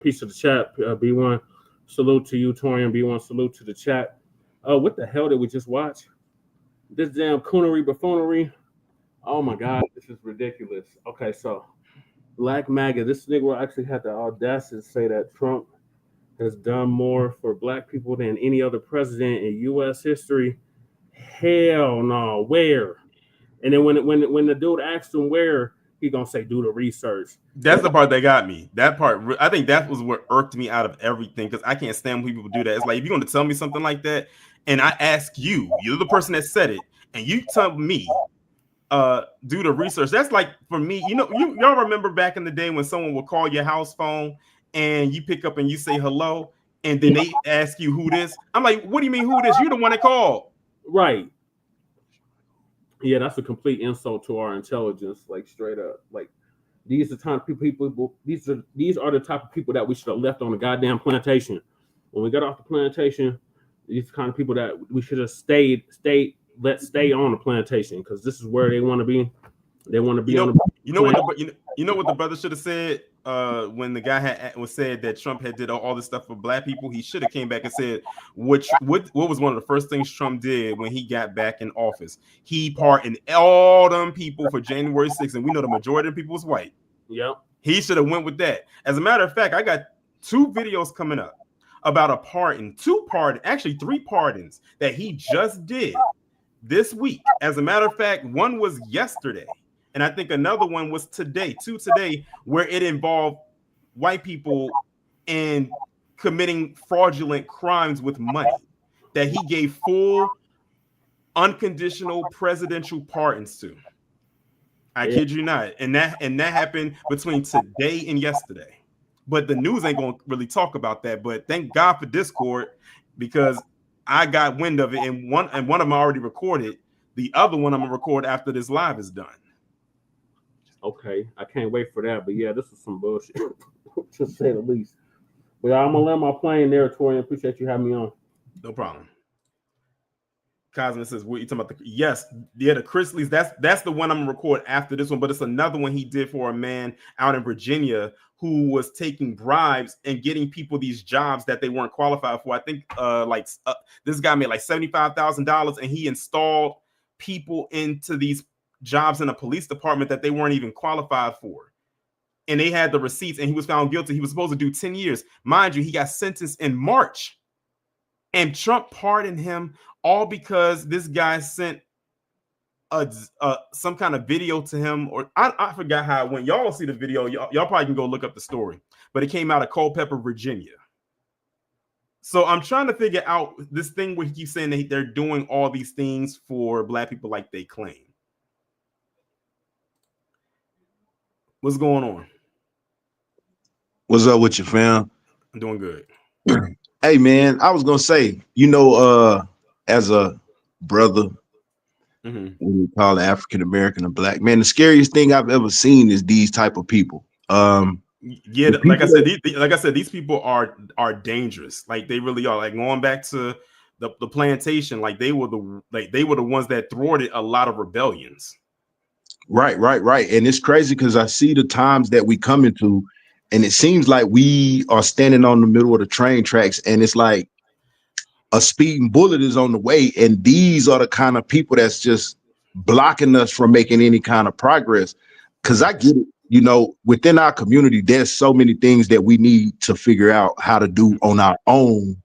Peace to the chat. B1, salute to you, Torian. B1, salute to the chat. What the hell did we just watch? This damn coonery buffoonery. Oh my God, this is ridiculous. Okay, so Black Maga, this nigga actually had the audacity to say that Trump has done more for black people than any other president in U.S. history. Hell no, where? And then when the dude asked him where, he gonna say do the research. That's the part that got me. That part, I think that was what irked me out of everything because I can't stand when people do that. It's like if you're going to tell me something like that, and I ask you, you're the person that said it, and you tell me, do the research. That's like for me, y'all remember back in the day when someone would call your house phone and you pick up and you say hello, and then they ask you who this. I'm like, what do you mean who this? You're the one that called. Right. Yeah, that's a complete insult to our intelligence, like straight up. Like these are the type of people. These are the type of people that we should have left on the goddamn plantation. When we got off the plantation, these are the kind of people that we should have stay on the plantation because this is where they want to be. They want to be on the. You know what the brother should have said when the guy was said that Trump had did all this stuff for black people. He should have came back and said what was one of the first things Trump did when he got back in office. He pardoned all them people for January 6th, and we know the majority of people was white. Yep. He should have went with that. As a matter of fact, I got 2 videos coming up about a pardon, 2 pardons, actually 3 pardons that he just did this week. As a matter of fact, one was yesterday. And I think another one was today, 2 today, where it involved white people and committing fraudulent crimes with money that he gave full unconditional presidential pardons to. I kid you not. And that happened between today and yesterday. But the news ain't going to really talk about that. But thank God for Discord because I got wind of it. And one of them I already recorded. The other one I'm going to record after this live is done. Okay, I can't wait for that. But yeah, this is some bullshit, to say the least. But I'm gonna land my plane there, Torian. Appreciate you having me on. No problem. Cosmin says, "What are you talking about?" Yes, yeah, the Chrisleys. That's the one I'm gonna record after this one. But it's another one he did for a man out in Virginia who was taking bribes and getting people these jobs that they weren't qualified for. I think this guy made like $75,000, and he installed people into these jobs in a police department that they weren't even qualified for. And they had the receipts and he was found guilty. He was supposed to do 10 years. Mind you, he got sentenced in March. And Trump pardoned him all because this guy sent some kind of video to him. Or I forgot how it went. Y'all will see the video. Y'all probably can go look up the story. But it came out of Culpeper, Virginia. So I'm trying to figure out this thing where he keeps saying that they're doing all these things for black people like they claim. What's going on? What's up with you, fam? I'm doing good. Hey, man, I was gonna say, as a brother, when we call it African American or black, man, the scariest thing I've ever seen is these type of people. Yeah, like I said, these people are dangerous. Like they really are. Like going back to the plantation, like they were the ones that thwarted a lot of rebellions. Right. And it's crazy because I see the times that we come into, and it seems like we are standing on the middle of the train tracks, and it's like a speeding bullet is on the way. And these are the kind of people that's just blocking us from making any kind of progress. Because I get it, within our community, there's so many things that we need to figure out how to do on our own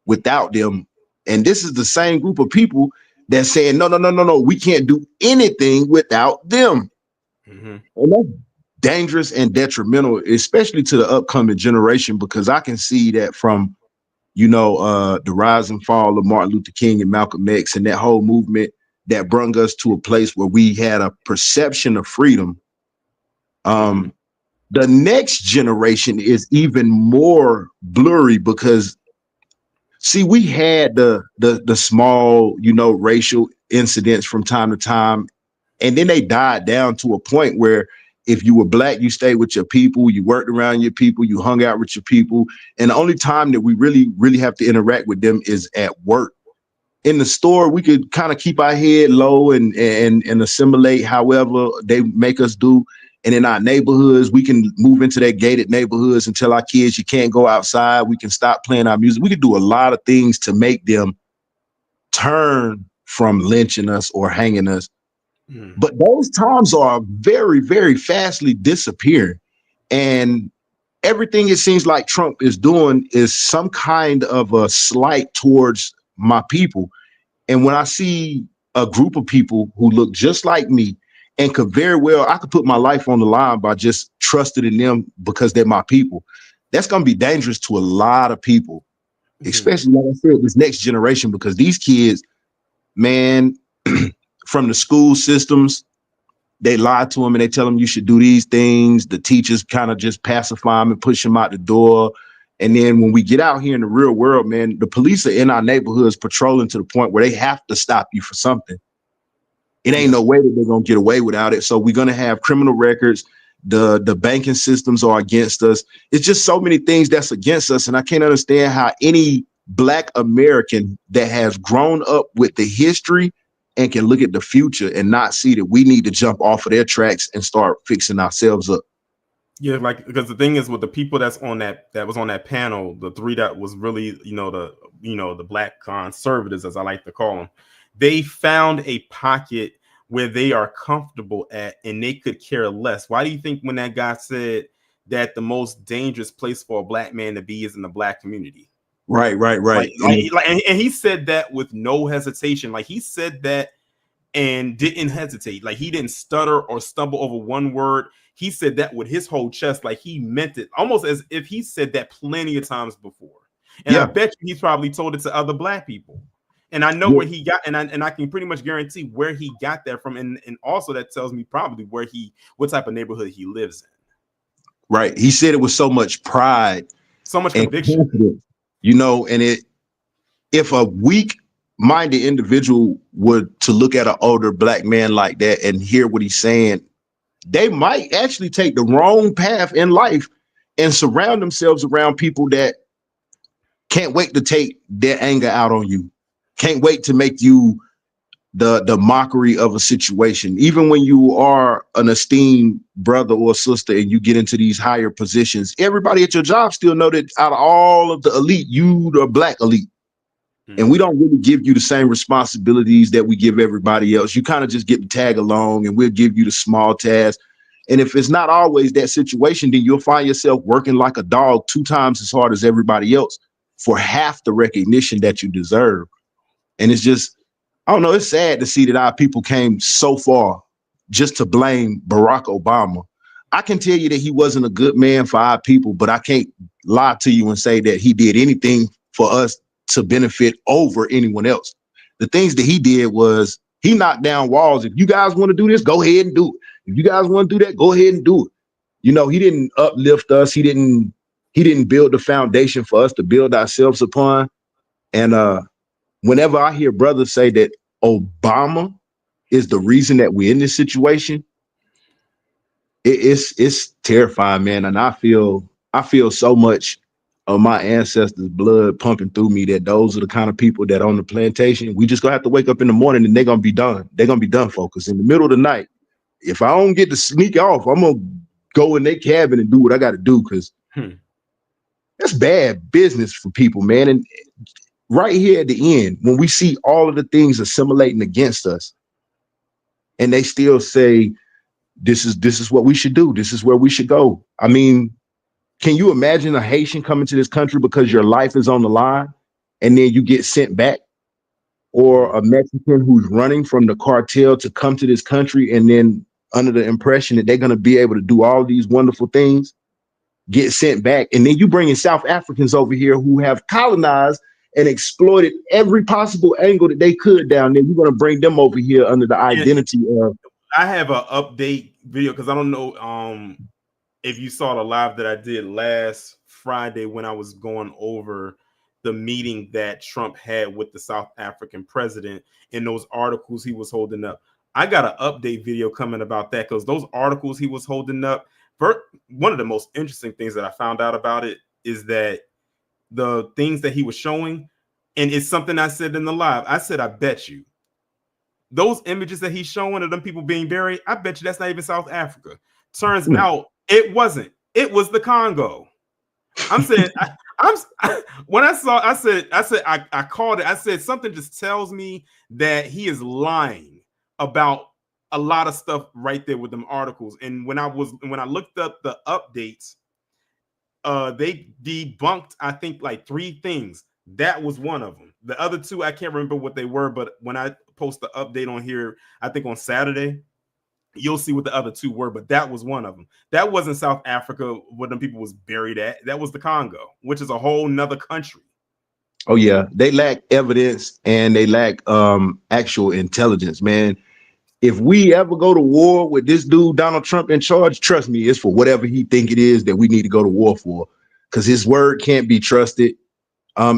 without them. And this is the same group of people that's saying, no, we can't do anything without them. And that's dangerous and detrimental, especially to the upcoming generation, because I can see that from, the rise and fall of Martin Luther King and Malcolm X and that whole movement that brought us to a place where we had a perception of freedom. The next generation is even more blurry because see, we had the small, racial incidents from time to time, and then they died down to a point where if you were black, you stayed with your people, you worked around your people, you hung out with your people, and the only time that we really, really have to interact with them is at work. In the store, we could kind of keep our head low and assimilate however they make us do. And in our neighborhoods, we can move into that gated neighborhoods and tell our kids you can't go outside. We can stop playing our music. We can do a lot of things to make them turn from lynching us or hanging us. But those times are very, very fastly disappearing. And everything it seems like Trump is doing is some kind of a slight towards my people. And when I see a group of people who look just like me and could very well, I could put my life on the line by just trusting in them because they're my people. That's going to be dangerous to a lot of people, especially, like I said, this next generation, because these kids, man, from the school systems, they lie to them and they tell them you should do these things. The teachers kind of just pacify them and push them out the door. And then when we get out here in the real world, man, the police are in our neighborhoods patrolling to the point where they have to stop you for something. It ain't no way that they're going to get away without it. So we're going to have criminal records. The banking systems are against us. It's just so many things that's against us. And I can't understand how any Black American that has grown up with the history and can look at the future and not see that we need to jump off of their tracks and start fixing ourselves up. Yeah, like, because the thing is with the people that was on that panel, the three that was really, the Black conservatives, as I like to call them, they found a pocket where they are comfortable at and they could care less. Why do you think when that guy said that the most dangerous place for a Black man to be is in the Black community? Right. And he said that with no hesitation. Like, he said that and didn't hesitate. Like, he didn't stutter or stumble over one word. He said that with his whole chest, like he meant it, almost as if he said that plenty of times before. And I bet you he's probably told it to other Black people. And I know where he got, and I can pretty much guarantee where he got that from. And also that tells me probably what type of neighborhood he lives in. Right. He said it with so much pride, so much conviction, and if a weak-minded individual would to look at an older Black man like that and hear what he's saying, they might actually take the wrong path in life and surround themselves around people that can't wait to take their anger out on you, can't wait to make you the mockery of a situation. Even when you are an esteemed brother or sister and you get into these higher positions, everybody at your job still know that out of all of the elite, you the Black elite. And we don't really give you the same responsibilities that we give everybody else. You kind of just get to tag along and we'll give you the small tasks. And if it's not always that situation, then you'll find yourself working like a dog 2 times as hard as everybody else for half the recognition that you deserve. And it's just, I don't know, it's sad to see that our people came so far just to blame Barack Obama. I can tell you that he wasn't a good man for our people, but I can't lie to you and say that he did anything for us to benefit over anyone else. The things that he did was he knocked down walls. If you guys want to do this, go ahead and do it. If you guys want to do that, go ahead and do it. He didn't uplift us. He didn't build the foundation for us to build ourselves upon. And whenever I hear brothers say that Obama is the reason that we're in this situation, it's terrifying, man. And I feel so much of my ancestors' blood pumping through me that those are the kind of people that on the plantation, we just gonna have to wake up in the morning and they're gonna be done. They're gonna be done, folks. In the middle of the night, if I don't get to sneak off, I'm gonna go in their cabin and do what I gotta do, because that's bad business for people, man. And right here at the end, when we see all of the things assimilating against us, and they still say, this is what we should do. This is where we should go. I mean, can you imagine a Haitian coming to this country because your life is on the line and then you get sent back? Or a Mexican who's running from the cartel to come to this country and then under the impression that they're going to be able to do all these wonderful things, get sent back. And then you bring in South Africans over here who have colonized and exploited every possible angle that they could down there. You're going to bring them over here under the identity of. I have an update video because I don't know if you saw the live that I did last Friday when I was going over the meeting that Trump had with the South African president and those articles he was holding up. I got an update video coming about that because those articles he was holding up, one of the most interesting things that I found out about it is that the things that he was showing, and it's something I said in the live. I said, I bet you those images that he's showing of them people being buried, I bet you that's not even South Africa. Turns out it wasn't. It was the Congo. I'm saying, when I saw, I called it. I said something just tells me that he is lying about a lot of stuff right there with them articles. And when I looked up the updates, they debunked, I think, like 3 things. That was one of them. The other 2, I can't remember what they were, but when I post the update on here, I think on Saturday, you'll see what the other 2 were, but that was one of them. That wasn't South Africa where them people was buried at. That was the Congo, which is a whole nother country. Oh yeah, they lack evidence and they lack actual intelligence, man. If we ever go to war with this dude Donald Trump in charge, trust me, it's for whatever he think it is that we need to go to war for, because his word can't be trusted.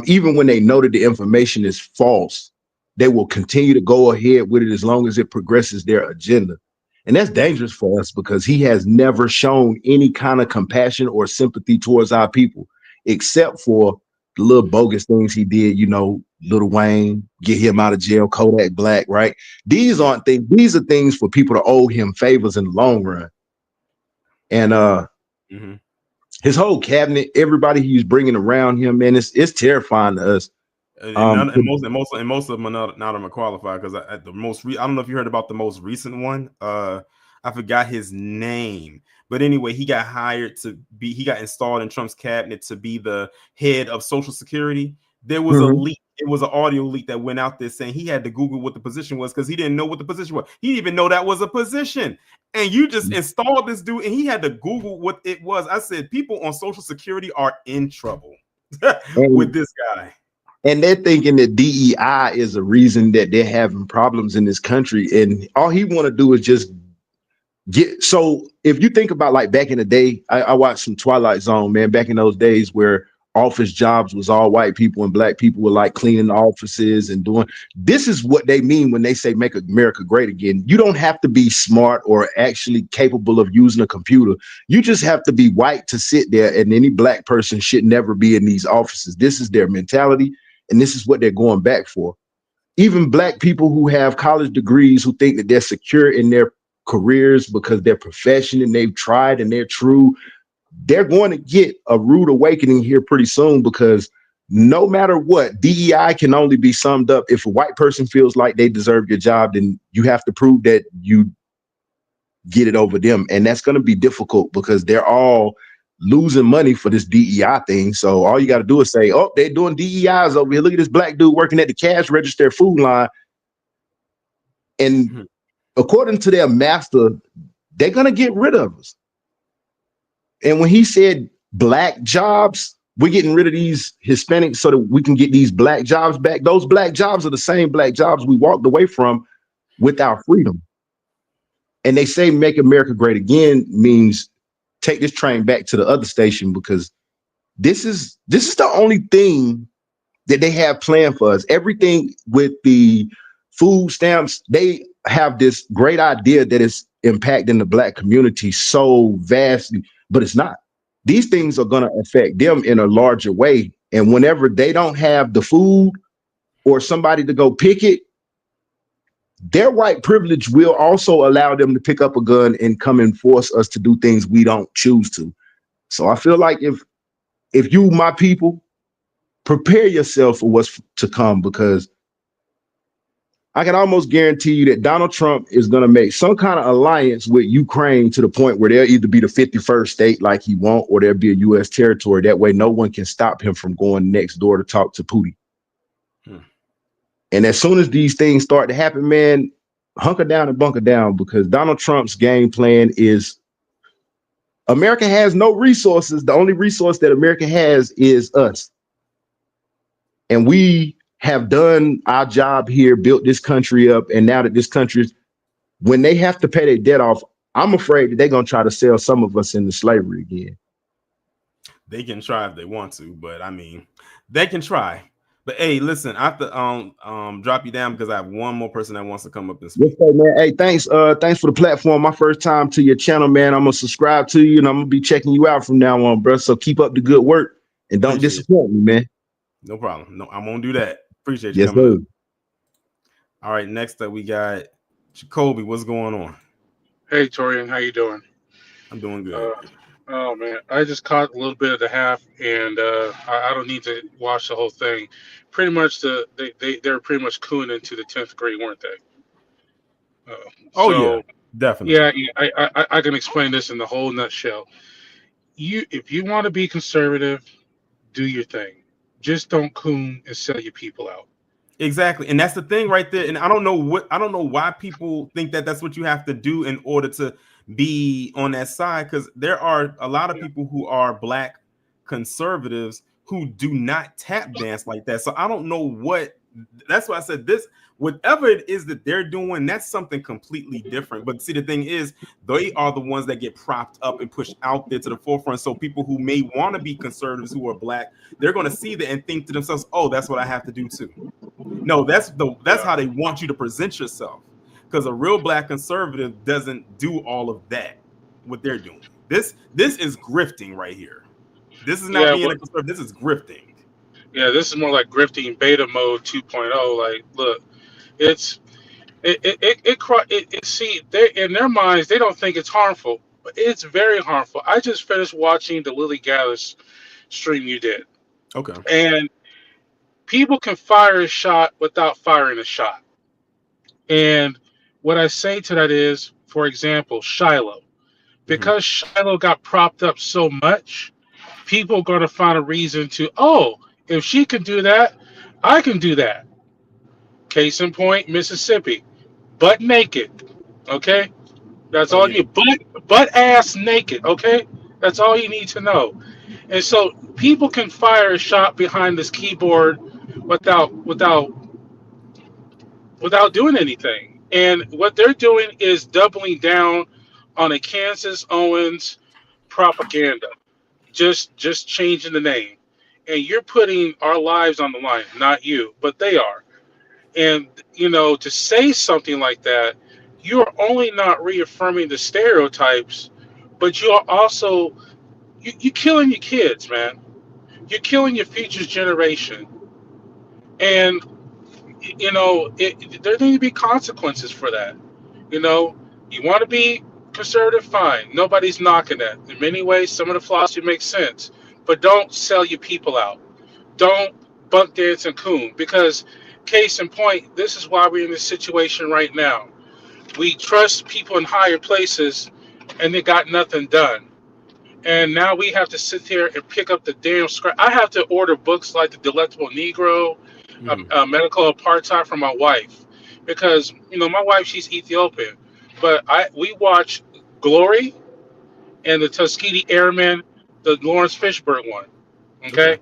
Even when they know that the information is false, they will continue to go ahead with it as long as it progresses their agenda. And that's dangerous for us because he has never shown any kind of compassion or sympathy towards our people, except for the little bogus things he did, Lil Wayne, get him out of jail, Kodak Black, right? These aren't things, these are things for people to owe him favors in the long run. And his whole cabinet, everybody he's bringing around him, man, it's terrifying to us. And most of them are not qualified because I don't know if you heard about the most recent one. I forgot his name, but anyway, he got installed in Trump's cabinet to be the head of Social Security. There was a leak. It was an audio leak that went out there saying he had to Google what the position was because he didn't know what the position was. He didn't even know that was a position. And you just installed this dude and he had to Google what it was. I said, people on Social Security are in trouble with this guy. And they're thinking that DEI is a reason that they're having problems in this country. And all he want to do is just so if you think about like back in the day, I watched some Twilight Zone, man, back in those days where office jobs was all white people and black people were like cleaning offices and doing, this is what they mean when they say make America great again. You don't have to be smart or actually capable of using a computer. You just have to be white to sit there, and any black person should never be in these offices. This is their mentality. And this is what they're going back for. Even black people who have college degrees who think that they're secure in their careers because they're professional and they've tried and they're true, they're going to get a rude awakening here pretty soon, because no matter what, DEI can only be summed up. If a white person feels like they deserve your job, then you have to prove that you get it over them. And that's going to be difficult because they're all losing money for this DEI thing. So all you got to do is say, oh, they're doing DEIs over here. Look at this black dude working at the cash register food line. And according to their master, they're going to get rid of us. And when he said black jobs, we're getting rid of these Hispanics so that we can get these black jobs back. Those black jobs are the same black jobs we walked away from with our freedom. And they say make America great again means take this train back to the other station, because this is the only thing that they have planned for us. Everything with the food stamps, they have this great idea that it's impacting the black community so vastly, but it's not. These things are going to affect them in a larger way. And whenever they don't have the food or somebody to go pick it, their white privilege will also allow them to pick up a gun and come and force us to do things we don't choose to. So I feel like if you, my people, prepare yourself for what's to come, because I can almost guarantee you that Donald Trump is going to make some kind of alliance with Ukraine to the point where they'll either be the 51st state like he wants, or there'll be a U.S. territory. That way, no one can stop him from going next door to talk to Putin. And as soon as these things start to happen, man, hunker down and bunker down, because Donald Trump's game plan is America has no resources. The only resource that America has is us. And we have done our job here, built this country up. And now that this country, when they have to pay their debt off, I'm afraid that they're going to try to sell some of us into slavery again. They can try if they want to, but I mean, they can try. But hey, listen, I have to drop you down because I have one more person that wants to come up and speak. Yes, man. Hey, thanks for the platform. My first time to your channel, man. I'm gonna subscribe to you and I'm gonna be checking you out from now on, bro. So keep up the good work and don't disappoint me, man. No problem. No, I won't do that. Appreciate you coming up. All right, next up we got Jacoby. What's going on? Hey, Torian, how you doing? I'm doing good. Uh, oh man, I just caught a little bit of the half, and I don't need to watch the whole thing. Pretty much they're pretty much cooing into the 10th grade, weren't they? Oh yeah, So definitely. yeah, I can explain this in the whole nutshell. If you want to be conservative, do your thing. Just don't coon and sell your people out. Exactly. And that's the thing right there. And I don't know why people think that that's what you have to do in order to be on that side, because there are a lot of people who are black conservatives who do not tap dance like that. So I don't know what, that's why I said this, whatever it is that they're doing, that's something completely different. But see, the thing is, they are the ones that get propped up and pushed out there to the forefront. So people who may want to be conservatives who are black, they're going to see that and think to themselves, oh, that's what I have to do too. No, that's Yeah, how they want you to present yourself. Because a real black conservative doesn't do all of that. What they're doing. This is grifting right here. This is not yeah, being a conservative. This is grifting. yeah. This is more like grifting beta mode 2.0. Like, look, it's see, they in their minds they don't think it's harmful, but it's very harmful. I just finished watching the Lily Gallus stream you did, Okay. and people can fire a shot without firing a shot. And what I say to that is, for example, Shiloh. Hmm. Because Shiloh got propped up so much, people are going to find a reason to, oh, if she can do that, I can do that. Case in point, Mississippi, butt naked. Okay, that's Oh all yeah. you need. Butt ass naked. Okay, that's all you need to know. And so people can fire a shot behind this keyboard without doing anything. And what they're doing is doubling down on a Kansas Owens propaganda. Just changing the name. And you're putting our lives on the line, not you, but they are. And to say something like that, you're only not reaffirming the stereotypes, but you're also you killing your kids, man. You're killing your future generation. And there need to be consequences for that. You know, you want to be conservative, fine. Nobody's knocking that. In many ways, some of the philosophy makes sense, but don't sell your people out. Don't buck dance and coon, because case in point, this is why we're in this situation right now. We trust people in higher places, and they got nothing done. And now we have to sit here and pick up the damn scrap. I have to order books like The Delectable Negro, Hmm. Medical Apartheid for my wife, because my wife, she's Ethiopian, but we watch Glory and the Tuskegee Airmen, the Lawrence Fishburne one. Okay. Okay,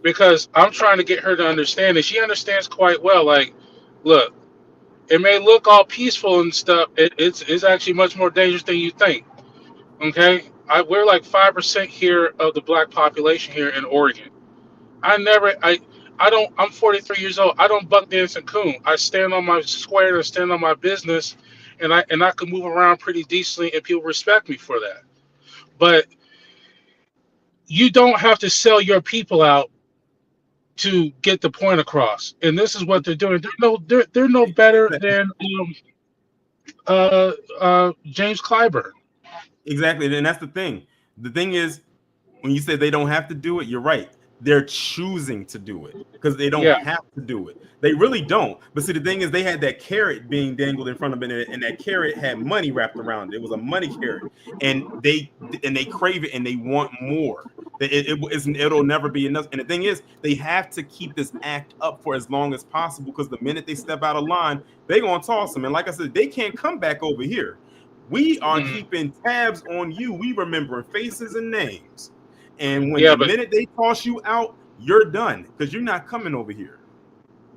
because I'm trying to get her to understand, and she understands quite well. Like, look, it may look all peaceful and stuff. It's actually much more dangerous than you think. Okay, we're like 5% here of the black population here in Oregon. I never, I don't. I'm 43 years old. I don't buck dance and coon. I stand on my square and stand on my business, and I can move around pretty decently, and people respect me for that. But you don't have to sell your people out to get the point across. And this is what they're doing. They're no better than James Clyburn. Exactly. And that's the thing. The thing is, when you say they don't have to do it, you're right. They're choosing to do it because they don't Yeah. have to do it. They really don't. But see, the thing is, they had that carrot being dangled in front of it, and that carrot had money wrapped around it. It was a money carrot, and they crave it and they want more. It'll never be enough. And the thing is, they have to keep this act up for as long as possible, because the minute they step out of line, they're gonna toss them. And like I said, they can't come back over here. We are Mhm. keeping tabs on you. We remembering faces and names. And when Yeah, the but minute they toss you out, you're done, because you're not coming over here.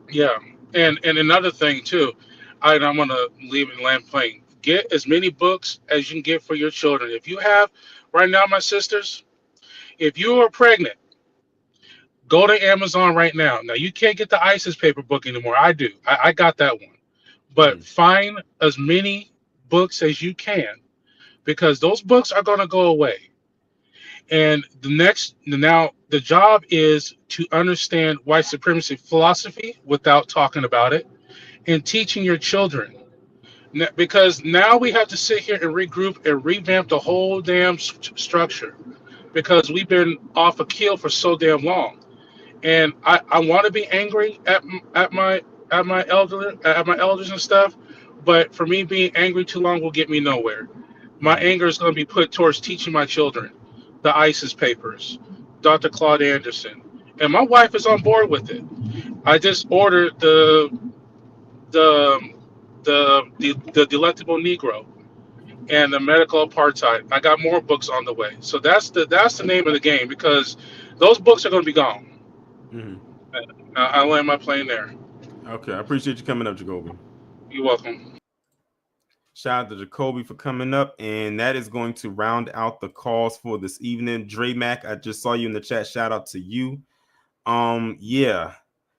yeah, and another thing too, I'm gonna leave it in land plane. Get as many books as you can get for your children. If you have right now, my sisters, if you are pregnant, go to Amazon right now. Now you can't get the ISIS paper book anymore. I do. I got that one. But Mhm. find as many books as you can, because those books are gonna go away. And now the job is to understand white supremacy philosophy without talking about it, and teaching your children. Because now we have to sit here and regroup and revamp the whole damn structure because we've been off a keel for so damn long. And I want to be angry at my elders and stuff, but for me being angry too long will get me nowhere. My anger is going to be put towards teaching my children the ISIS papers, Dr. Claude Anderson, and my wife is on board with it. I just ordered the the Delectable Negro and the Medical Apartheid. I got more books on the way, so that's the name of the game because those books are going to be gone. Mhm. I land my plane there. Okay, I appreciate you coming up, Jacoby. You're welcome. Shout out to Jacoby for coming up, and that is going to round out the calls for this evening. Dre Mac, I just saw you in the chat. Shout out to you. Yeah.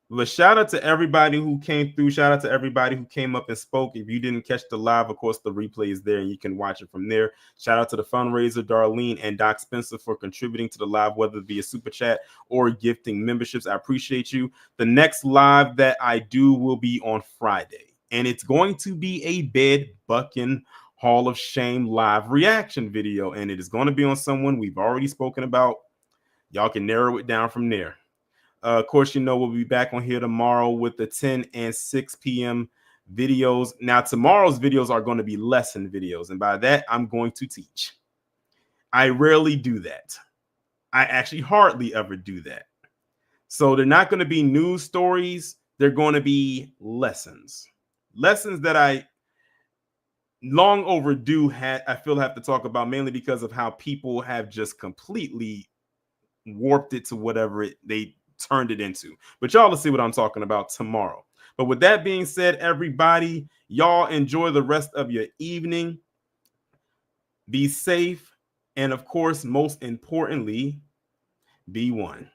But shout out to everybody who came through. Shout out to everybody who came up and spoke. If you didn't catch the live, of course, the replay is there and you can watch it from there. Shout out to the fundraiser, Darlene and Doc Spencer, for contributing to the live, whether it be a super chat or gifting memberships. I appreciate you. The next live that I do will be on Friday, and it's going to be a Bed Bucking Hall of Shame live reaction video, and it is going to be on someone we've already spoken about. Y'all can narrow it down from there. Of course, we'll be back on here tomorrow with the 10 and 6 p.m. videos. Now, tomorrow's videos are going to be lesson videos, and by that, I'm going to teach. I rarely do that. I actually hardly ever do that. So they're not going to be news stories. They're going to be lessons. Lessons that I long overdue I feel have to talk about, mainly because of how people have just completely warped it to whatever they turned it into. But y'all will see what I'm talking about tomorrow. But with that being said, everybody, y'all enjoy the rest of your evening. Be safe. And of course, most importantly, be one.